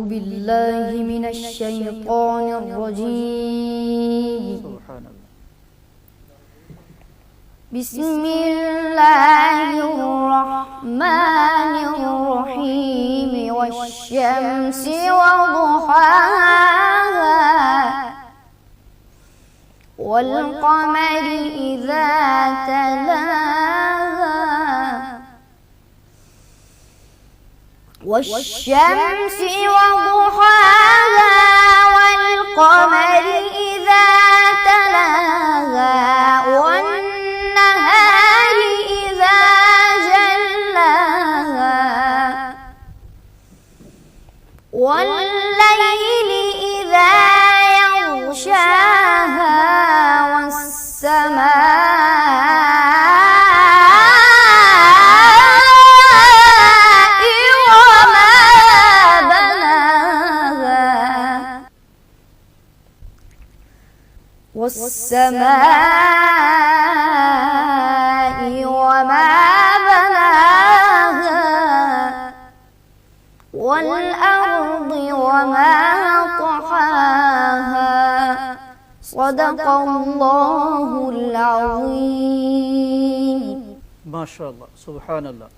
بالله من الشيطان الرجيم. سبحان الله. بسم الله الرحمن الرحيم والشمس وضحاها والقمر إذا تلاها والشمس وضحاها والقمر إذا تلاها والنهار إذا جلاها والليل إذا يغشاها والسماء وما بناها والسماء وما بناها والأرض وما طحاها صدق الله العظيم. ما شاء الله. سبحان الله.